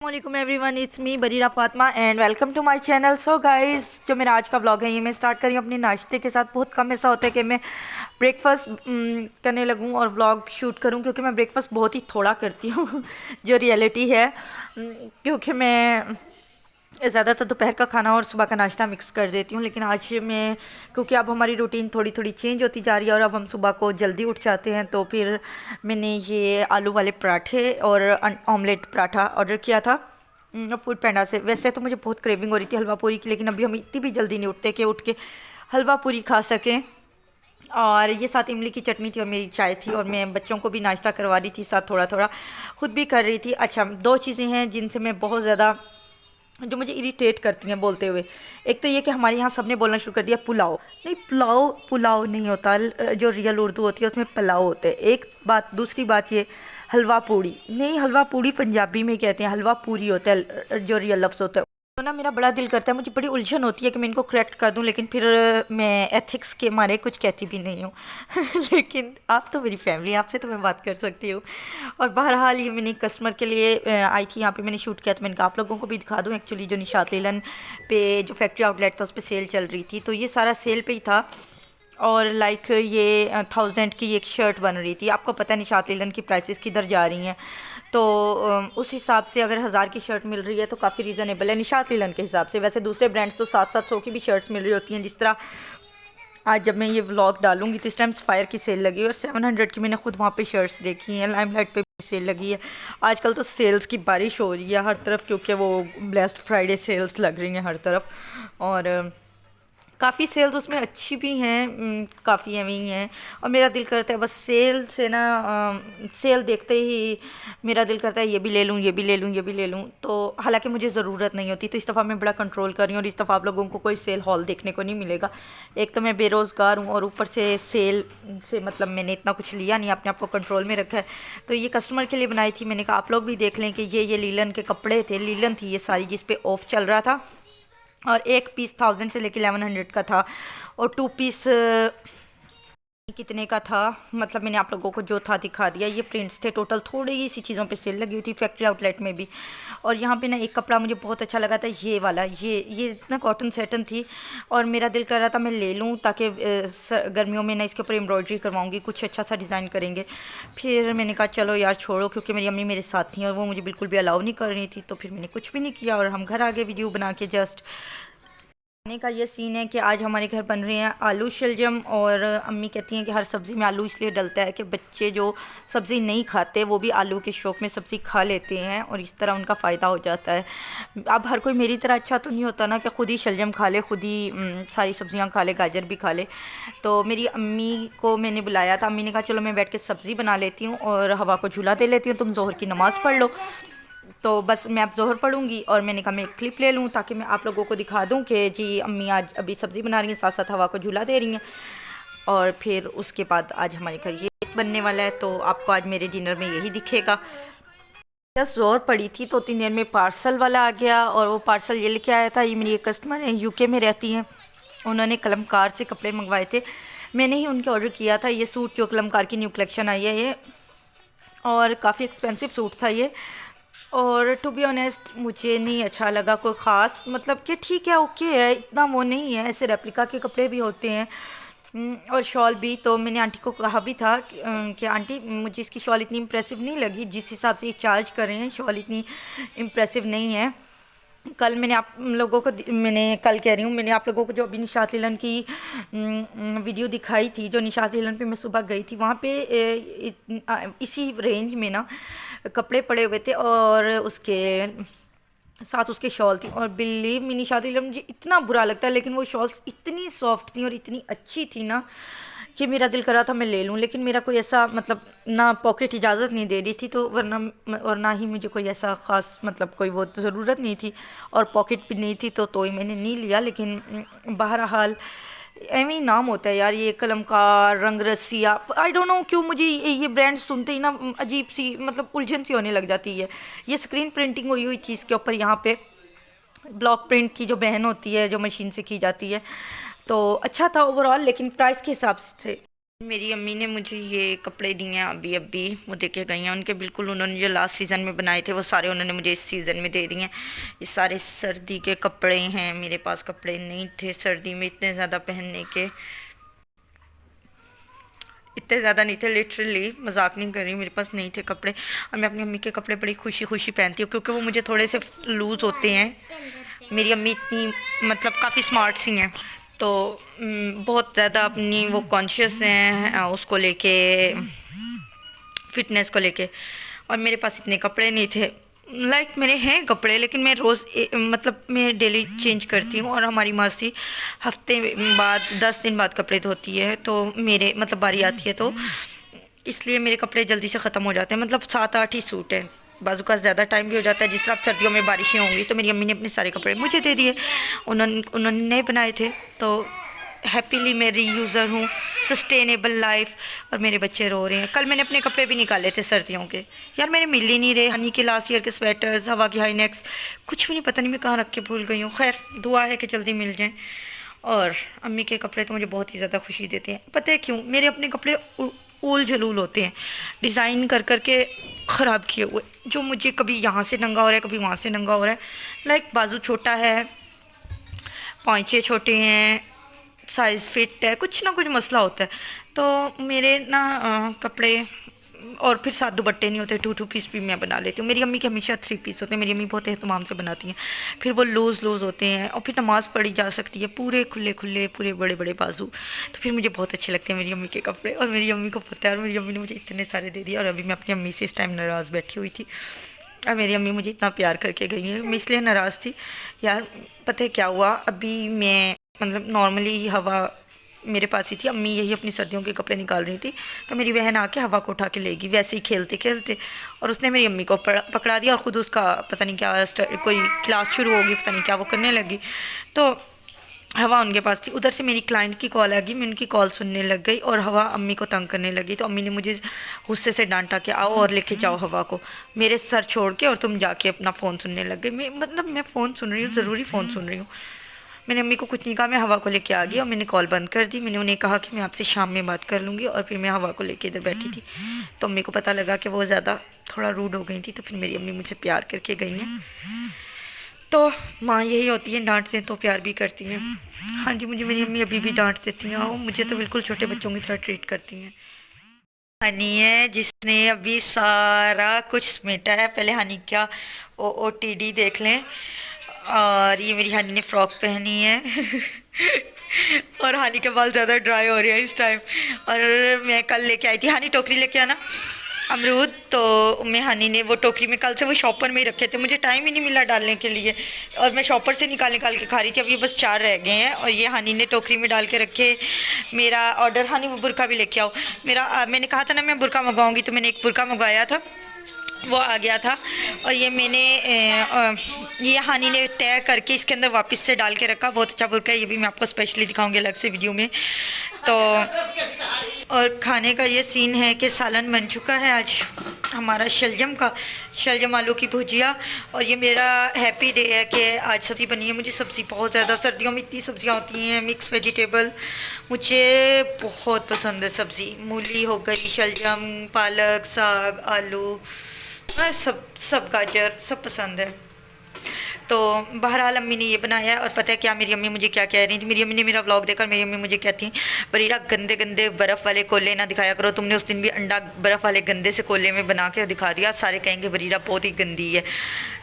वालेकुम everyone, it's me Barira Fatima and welcome to my channel. So guys, जो मेरा आज का व्लॉग है ये मैं स्टार्ट कर रही हूँ अपने नाश्ते के साथ। बहुत कम ऐसा होता है कि मैं ब्रेकफास्ट करने लगूँ और व्लॉग शूट करूँ, क्योंकि मैं ब्रेकफास्ट बहुत ही थोड़ा करती हूँ जो रियलिटी है। क्योंकि मैं ज़्यादातर दोपहर का खाना और सुबह का नाश्ता मिक्स कर देती हूँ, लेकिन आज मैं, क्योंकि अब हमारी रूटीन थोड़ी थोड़ी चेंज होती जा रही है और अब हम सुबह को जल्दी उठ जाते हैं, तो फिर मैंने ये आलू वाले पराठे और ऑमलेट पराठा ऑर्डर किया था फूड पैंडा से। वैसे तो मुझे बहुत क्रेविंग हो रही थी हलवा पूरी की, लेकिन अभी हम इतनी भी जल्दी नहीं उठते कि उठ के हलवा पूरी खा सकें। और ये साथ इमली की चटनी थी और मेरी चाय थी, और मैं बच्चों को भी नाश्ता करवा रही थी, साथ थोड़ा थोड़ा खुद भी कर रही थी। अच्छा, दो चीज़ें हैं जिनसे मैं बहुत ज़्यादा, जो मुझे इरिटेट करती हैं बोलते हुए। एक तो ये कि हमारे यहाँ सबने बोलना शुरू कर दिया पुलाव। नहीं, पुलाव पुलाव नहीं होता, जो रियल उर्दू होती है उसमें पुलाव होते हैं। एक बात। दूसरी बात ये हलवा पूड़ी नहीं, हलवा पूड़ी पंजाबी में कहते हैं, हलवा पूरी होता है जो रियल लफ्ज़ होता है। तो ना मेरा बड़ा दिल करता है, मुझे बड़ी उलझन होती है कि मैं इनको करेक्ट कर दूं, लेकिन फिर मैं एथिक्स के मारे कुछ कहती भी नहीं हूँ लेकिन आप तो मेरी फैमिली, आपसे तो मैं बात कर सकती हूँ। और बहरहाल ये मैंने कस्टमर के लिए आई थी, यहाँ पे मैंने शूट किया, तो मैंने कहा आप लोगों को भी दिखा दूँ। एक्चुअली जो निशात लीलन पे जो फैक्ट्री आउटलेट था उस पर सेल चल रही थी, तो ये सारा सेल पे ही था। और लाइक ये 1000 की एक शर्ट बन रही थी। आपको पता है निशात लीलन की प्राइसेस किधर जा रही हैं, तो उस हिसाब से अगर 1000 की शर्ट मिल रही है तो काफ़ी रीज़नेबल है निशात लीलन के हिसाब से। वैसे दूसरे ब्रांड्स तो 700-700 की भी शर्ट्स मिल रही होती हैं। जिस तरह आज जब मैं ये व्लॉग डालूंगी तो इस टाइम स्पायर की सेल लगी है और 700 की मैंने खुद वहाँ पे शर्ट्स देखी हैं। लाइमलाइट पे भी सेल लगी है। आजकल तो सेल्स की बारिश हो रही है हर तरफ, क्योंकि वो ब्लेस्ड फ्राइडे सेल्स लग रही हैं हर तरफ। और काफ़ी सेल्स उसमें अच्छी भी हैं, काफ़ी एवं ही हैं। और मेरा दिल करता है बस सेल से ना, सेल देखते ही मेरा दिल करता है ये भी ले लूँ, ये भी ले लूँ, ये भी ले लूँ। तो हालांकि मुझे ज़रूरत नहीं होती, तो इस दफ़ा मैं बड़ा कंट्रोल कर रही हूँ और इस दफ़ा आप लोगों को कोई सेल हॉल देखने को नहीं मिलेगा। एक तो मैं बेरोज़गार हूँ और ऊपर से सेल से मतलब मैंने इतना कुछ लिया नहीं, अपने आप को कंट्रोल में रखा है। तो ये कस्टमर के लिए बनाई थी, मैंने कहा आप लोग भी देख लें कि ये लीलन के कपड़े थे, लीलन थी ये सारी जिस पे ऑफ चल रहा था। और एक पीस 1000 से लेकर 1100 का था, और 2 पीस कितने का था, मतलब मैंने आप लोगों को जो था दिखा दिया। ये प्रिंट्स थे टोटल, थोड़ी सी चीज़ों पे सेल लगी हुई थी फैक्ट्री आउटलेट में भी। और यहाँ पे ना एक कपड़ा मुझे बहुत अच्छा लगा था, ये वाला, ये ना कॉटन सेटन थी, और मेरा दिल कर रहा था मैं ले लूँ, ताकि गर्मियों में ना इसके ऊपर एम्ब्रॉयडरी करवाऊँगी, कुछ अच्छा सा डिज़ाइन करेंगे। फिर मैंने कहा चलो यार छोड़ो, क्योंकि मेरी अम्मी मेरे साथ थी और वो मुझे बिल्कुल भी अलाउ नहीं कर रही थी, तो फिर मैंने कुछ भी नहीं किया और हम घर आ गए वीडियो बना के। जस्ट खाने का ये सीन है कि आज हमारे घर बन रहे हैं आलू शलजम, और अम्मी कहती हैं कि हर सब्ज़ी में आलू इसलिए डलता है कि बच्चे जो सब्ज़ी नहीं खाते वो भी आलू के शौक़ में सब्ज़ी खा लेते हैं, और इस तरह उनका फ़ायदा हो जाता है। अब हर कोई मेरी तरह अच्छा तो नहीं होता ना कि ख़ुद ही शलजम खा ले, ख़ुद ही सारी सब्ज़ियाँ खा ले, गाजर भी खा ले। तो मेरी अम्मी को मैंने बुलाया था, अम्मी ने कहा चलो मैं बैठ के सब्ज़ी बना लेती हूँ और हवा को झूला दे लेती हूँ, तुम ज़ोहर की नमाज़ पढ़ लो। तो बस मैं अब ज़ोहर पढ़ूंगी, और मैंने कहा मैं एक क्लिप ले लूँ ताकि मैं आप लोगों को दिखा दूँ कि जी अम्मी आज अभी सब्ज़ी बना रही हैं, साथ साथ हवा को झूला दे रही हैं। और फिर उसके बाद आज हमारे घर ये बनने वाला है, तो आपको आज मेरे डिनर में यही दिखेगा। जस्ट ज़ोहर पड़ी थी तो 3 देर में पार्सल वाला आ गया, और वो पार्सल ये लेके आया था। ये मेरी एक कस्टमर है, यूके में रहती हैं, उन्होंने कलमकार से कपड़े मंगवाए थे, मैंने ही उनके ऑर्डर किया था। ये सूट जो कलमकार की न्यू कलेक्शन आई है ये, और काफ़ी एक्सपेंसिव सूट था ये। और टू बी ऑनेस्ट मुझे नहीं अच्छा लगा कोई ख़ास, मतलब कि ठीक है, ओके है, इतना वो नहीं है, ऐसे रेप्लिका के कपड़े भी होते हैं। और शॉल भी, तो मैंने आंटी को कहा भी था कि आंटी मुझे इसकी शॉल इतनी इम्प्रेसिव नहीं लगी, जिस हिसाब से ये चार्ज कर रहे हैं शॉल इतनी इम्प्रेसिव नहीं है। कल मैंने आप लोगों को, मैंने कल कह रही हूँ, मैंने आप लोगों को जो अभी निशात लीलन की वीडियो दिखाई थी, जो निशात लीलन पे मैं सुबह गई थी, वहाँ पे इसी रेंज में ना कपड़े पड़े हुए थे और उसके साथ उसके शॉल थी। और बिलीव मी निशात लीलन मुझे इतना बुरा लगता है, लेकिन वो शॉल्स इतनी सॉफ्ट थी और इतनी अच्छी थी ना कि मेरा दिल कर रहा था मैं ले लूँ, लेकिन मेरा कोई ऐसा मतलब ना पॉकेट इजाज़त नहीं दे रही थी, तो वरना और ना ही मुझे कोई ऐसा ख़ास मतलब कोई वो ज़रूरत नहीं थी, और पॉकेट भी नहीं थी, तो ही मैंने नहीं लिया। लेकिन बहरहाल एवं नाम होता है यार, ये कलमकार, रंग रसिया, आई डोंट नो क्यों मुझे ये ब्रांड सुनते ही ना अजीब सी मतलब उलझन सी होने लग जाती है। ये स्क्रीन प्रिंटिंग हुई हुई चीज़ के ऊपर यहाँ पे ब्लॉक प्रिंट की जो बहन होती है, जो मशीन से की जाती है, तो अच्छा था ओवरऑल, लेकिन प्राइस के हिसाब से मेरी अम्मी ने मुझे ये कपड़े दिए हैं, अभी अभी वो दे के गई हैं। उनके बिल्कुल उन्होंने जो लास्ट सीज़न में बनाए थे वो सारे उन्होंने मुझे इस सीज़न में दे दिए हैं। ये सारे सर्दी के कपड़े हैं, मेरे पास कपड़े नहीं थे सर्दी में इतने ज़्यादा पहनने के, इतने ज़्यादा नहीं थे, लिटरली मजाक नहीं कर रही, मेरे पास नहीं थे कपड़े। और मैं अपनी अम्मी के कपड़े बड़ी खुशी खुशी पहनती हूँ क्योंकि वो मुझे थोड़े से लूज़ होते हैं। मेरी अम्मी इतनी मतलब काफ़ी स्मार्ट सी हैं, तो बहुत ज़्यादा अपनी वो कॉन्शियस हैं उसको लेके, फिटनेस को लेके। और मेरे पास इतने कपड़े नहीं थे, लाइक मेरे हैं कपड़े लेकिन मैं रोज़ मतलब मैं डेली चेंज करती हूँ। और हमारी मासी हफ्ते बाद 10 दिन बाद कपड़े धोती है, तो मेरे मतलब बारी आती है, तो इसलिए मेरे कपड़े जल्दी से ख़त्म हो जाते हैं। मतलब 7-8 ही सूट हैं, बाजू का ज़्यादा टाइम भी हो जाता है। जिस तरह अब सर्दियों में बारिशें होंगी तो मेरी अम्मी ने अपने सारे कपड़े मुझे दे दिए, उन्होंने नहीं बनाए थे, तो हैप्पीली मैं रीयूज़र हूँ, सस्टेनेबल लाइफ। और मेरे बच्चे रो रहे हैं। कल मैंने अपने कपड़े भी निकाले थे सर्दियों के, यार मेरे मिल ही नहीं रहे। हनी के लास्ट ईयर के स्वेटर्स, हवा की हाई नेक्स, कुछ भी नहीं, पता नहीं मैं कहाँ रख के भूल गई हूँ। खैर दुआ है कि जल्दी मिल जाएँ। और अम्मी के कपड़े तो मुझे बहुत ही ज़्यादा खुशी देते हैं। पता है क्यों? मेरे अपने कपड़े ऊल जलूल होते हैं, डिज़ाइन कर कर के ख़राब किए हुए, जो मुझे कभी यहाँ से नंगा हो रहा है, कभी वहाँ से नंगा हो रहा है। लाइक बाजू छोटा है, पॉइंचे छोटे हैं, साइज़ फिट है, कुछ ना कुछ मसला होता है। तो मेरे ना कपड़े, और फिर साथ दुपट्टे नहीं होते, 2-2 पीस भी मैं बना लेती हूँ। मेरी अम्मी के हमेशा 3 पीस होते हैं, मेरी अम्मी बहुत एहतमाम से बनाती हैं। फिर वो लूज़ लूज़ होते हैं और फिर नमाज़ पढ़ी जा सकती है, पूरे खुले खुले, पूरे बड़े बड़े बाजू। तो फिर मुझे बहुत अच्छे लगते हैं मेरी अम्मी के कपड़े। और मेरी अम्मी को पता है, और मेरी अम्मी ने मुझे इतने सारे दे दिए। और अभी मैं अपनी अम्मी से इस टाइम नाराज़ बैठी हुई थी, और मेरी अम्मी मुझे इतना प्यार करके गई है, मैं इसलिए नाराज़ थी। यार पता है क्या हुआ, अभी मैं मतलब नॉर्मली हवा मेरे पास ही थी, अम्मी यही अपनी सर्दियों के कपड़े निकाल रही थी, तो मेरी बहन आके हवा को उठा के लेगी वैसे ही खेलते खेलते, और उसने मेरी अम्मी को पकड़ा दिया और ख़ुद उसका पता नहीं क्या कोई क्लास शुरू होगी, पता नहीं क्या वो करने लगी। तो हवा उनके पास थी, उधर से मेरी क्लाइंट की कॉल आ गई, मैं उनकी कॉल सुनने लग गई और हवा अम्मी को तंग करने लगी। तो अम्मी ने मुझे गुस्से से डांटा कि आओ और लेके जाओ हवा को, मेरे सर छोड़ के और तुम जाके अपना फ़ोन सुनने लग गई। मैं फ़ोन सुन रही हूँ, ज़रूरी फ़ोन सुन रही हूँ। मैंने अम्मी को कुछ नहीं कहा, मैं हवा को लेके आ गई और मैंने कॉल बंद कर दी। मैंने उन्हें कहा कि मैं आपसे शाम में बात कर लूँगी, और फिर मैं हवा को लेके इधर बैठी थी। तो अम्मी को पता लगा कि वो ज़्यादा थोड़ा रूड हो गई थी, तो फिर मेरी अम्मी मुझसे प्यार करके गई हैं। तो माँ यही होती है, डांटते हैं तो प्यार भी करती हैं। हाँ जी, मुझे मेरी अम्मी अभी भी डांट देती हैं, और मुझे तो बिल्कुल छोटे बच्चों की तरह ट्रीट करती हैं। हनी है जिसने अभी सारा कुछ समेटा है। पहले हनी का OOTD देख लें। और ये मेरी हनी ने फ्रॉक पहनी है और हनी के बाल ज़्यादा ड्राई हो रहे हैं इस टाइम। और मैं कल लेके आई थी, हनी टोकरी लेके आना अमरूद, तो मैं हनी ने वो टोकरी में कल से वो शॉपर में ही रखे थे, मुझे टाइम ही नहीं मिला डालने के लिए, और मैं शॉपर से निकाल निकाल के खा रही थी। अब ये बस 4 रह गए हैं, और ये हनी ने टोकरी में डाल के रखे। मेरा ऑर्डर, हनी वो बुरका भी लेके आओ मेरा, मैंने कहा था ना मैं बुरका मंगवाऊंगी, तो मैंने एक बुरका मंगवाया था, वो आ गया था। और ये मैंने ये हानि ने तय करके इसके अंदर वापस से डाल के रखा, बहुत अच्छा बुरका है, ये भी मैं आपको स्पेशली दिखाऊंगी अलग से वीडियो में। तो और खाने का ये सीन है कि सालन बन चुका है आज हमारा, शलजम आलू की भुजिया। और ये मेरा हैप्पी डे है कि आज सब्ज़ी बनी है। मुझे सब्ज़ी बहुत ज़्यादा, सर्दियों में इतनी सब्ज़ियाँ होती हैं मिक्स वेजिटेबल, मुझे बहुत पसंद है सब्ज़ी। मूली हो गई, शलजम, पालक, साग, आलू, सब गाजर सब पसंद है। तो बहरहाल अम्मी ने ये बनाया है। और पता है क्या, मेरी अम्मी मुझे क्या कह रही थी, मेरी अम्मी ने मेरा व्लॉग देखा, मेरी अम्मी मुझे कहती बरीरा गंदे गंदे बर्फ़ वाले कोले ना दिखाया करो, तुमने उस दिन भी अंडा बर्फ़ वाले गंदे से कोले में बना के दिखा दिया, सारे कहेंगे बरीरा बहुत ही गंदी है।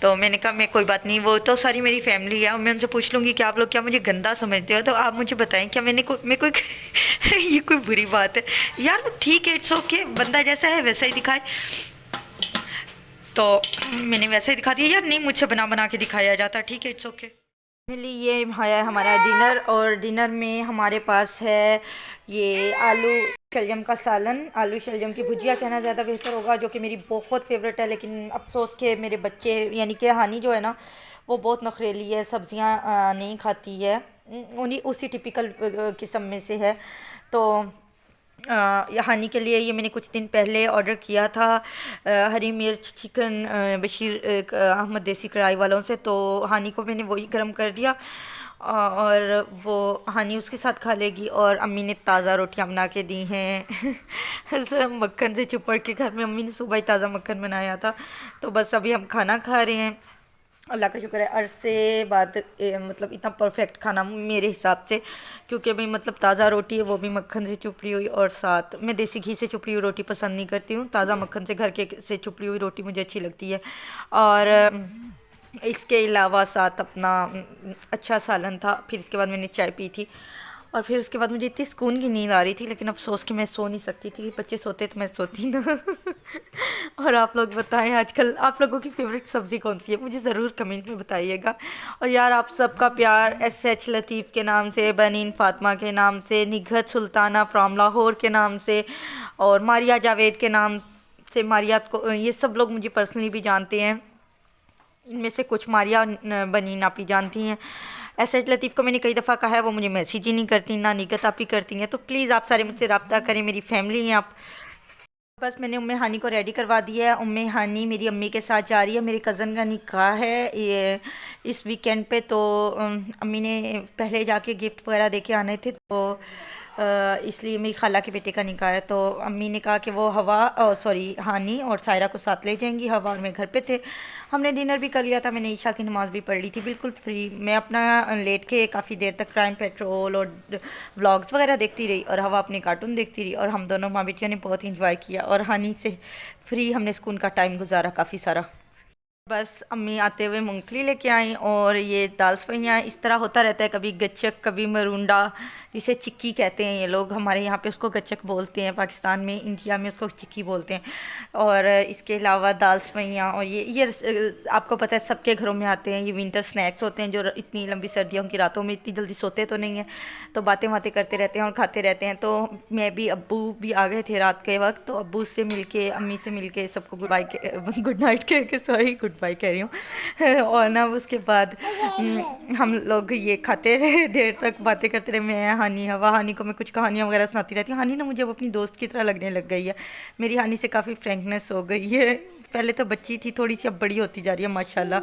तो मैंने कहा मैं कोई बात नहीं, वो तो सारी मेरी फैमिली है, और मैं उनसे पूछ लूँगी कि आप लोग क्या मुझे गंदा समझते हो, तो आप मुझे बताएं क्या मैं कोई ये कोई बुरी बात है यार? ठीक है, इट्स ओके, बंदा जैसा है वैसा ही दिखाए। तो मैंने वैसे ही दिखा दिया यार, नहीं मुझसे बना बना के दिखाया जाता, ठीक है, इट्स ओके। फाइनली ये है हमारा डिनर, और डिनर में हमारे पास है ये आलू शलजम का सालन, आलू शलजम की भुजिया कहना ज़्यादा बेहतर होगा, जो कि मेरी बहुत फेवरेट है। लेकिन अफसोस के मेरे बच्चे यानी कि हानि जो है ना, वो बहुत नखरेली है, सब्ज़ियाँ नहीं खाती है, उन्हीं उसी टिपिकल किस्म में से है। तो हानि के लिए ये मैंने कुछ दिन पहले ऑर्डर किया था हरी मिर्च चिकन बशीर अहमद देसी कढ़ाई वालों से, तो हानि को मैंने वही गर्म कर दिया। और वो हानी उसके साथ खा लेगी। और अम्मी ने ताज़ा रोटियां बना के दी हैं ऐसे मक्खन से चुपड़ के, घर में अम्मी ने सुबह ही ताज़ा मक्खन बनाया था। तो बस अभी हम खाना खा रहे हैं। अल्लाह का शुक्र है, अरसे बाद मतलब इतना परफेक्ट खाना मेरे हिसाब से, क्योंकि अभी मतलब ताज़ा रोटी है वो भी मक्खन से चुपड़ी हुई, और साथ मैं देसी घी से चुपड़ी हुई रोटी पसंद नहीं करती हूँ, ताज़ा मक्खन से घर के से चुपड़ी हुई रोटी मुझे अच्छी लगती है। और इसके अलावा साथ अपना अच्छा सालन था। फिर इसके बाद मैंने चाय पी थी, और फिर उसके बाद मुझे इतनी सुकून की नींद आ रही थी, लेकिन अफसोस कि मैं सो नहीं सकती थी, बच्चे सोते तो मैं सोती ना और आप लोग बताएं आजकल आप लोगों की फेवरेट सब्ज़ी कौन सी है, मुझे ज़रूर कमेंट में बताइएगा। और यार आप सबका प्यार SH लतीफ़ के नाम से, बनीन फ़ातिमा के नाम से, निघत सुल्ताना फ्रॉम लाहौर के नाम से, और मारिया जावेद के नाम से, मारिया को ये सब लोग मुझे पर्सनली भी जानते हैं। इनमें से कुछ मारिया बनी नापी जानती हैं। SH लतीफ़ को मैंने कई दफ़ा कहा है, वो मुझे मैसेज ही नहीं करती, ना निगत आप ही करती हैं। तो प्लीज़ आप सारे मुझसे रब्ता करें, मेरी फैमिली हैं आप। बस मैंने उम्मे हानी को रेडी करवा दिया है। उम्मे हानी मेरी अम्मी के साथ जा रही है, मेरे कज़न का निकाह है ये इस वीकेंड पे। तो अम्मी ने पहले जाके गिफ्ट वगैरह दे के आने थे, तो इसलिए मेरी खाला के बेटे का निकाह है। तो अम्मी ने कहा कि वो हवा सॉरी हानी और सायरा को साथ ले जाएंगी। हवा और मैं घर पे थे, हमने डिनर भी कर लिया था, मैंने ईशा की नमाज़ भी पढ़ ली थी बिल्कुल फ्री। मैं अपना लेट के काफ़ी देर तक क्राइम पेट्रोल और व्लॉग्स वगैरह देखती रही, और हवा अपने कार्टून देखती रही, और हम दोनों माँ बेटियों ने बहुत इंजॉय किया, और हानी से फ्री हमने स्कूल का टाइम गुजारा काफ़ी सारा। बस अम्मी आते हुए मूंगफली लेके आई, और ये दाल सफैयाँ इस तरह होता रहता है, कभी गच्चक कभी मरूंडा, जिसे चिक्की कहते हैं ये लोग, हमारे यहाँ पे उसको गच्चक बोलते हैं, पाकिस्तान में इंडिया में उसको चिक्की बोलते हैं। और इसके अलावा दाल सफैयाँ, और ये आपको पता है सबके घरों में आते हैं, ये विंटर स्नैक्स होते हैं जो इतनी लंबी सर्दियों की रातों में इतनी जल्दी सोते तो नहीं हैं, तो बातें बातें करते रहते हैं और खाते रहते हैं। तो मैं भी अब्बू भी आ गए थे रात के वक्त, तो अब्बू से मिलके अम्मी से मिलके सबको गुड बाय गुड नाइट कह के, सॉरी गुड बाय कह रही हूँ और ना उसके बाद हम लोग ये खाते रहे, देर तक बातें करते रहे। मैं हानी हवा, हानी को मैं कुछ कहानियाँ वगैरह सुनाती रहती हूँ। हानी ना मुझे अब अपनी दोस्त की तरह लगने लग गई है, मेरी हानी से काफ़ी फ्रैंकनेस हो गई है। पहले तो बच्ची थी थोड़ी सी, अब बड़ी होती जा रही है माशाल्लाह।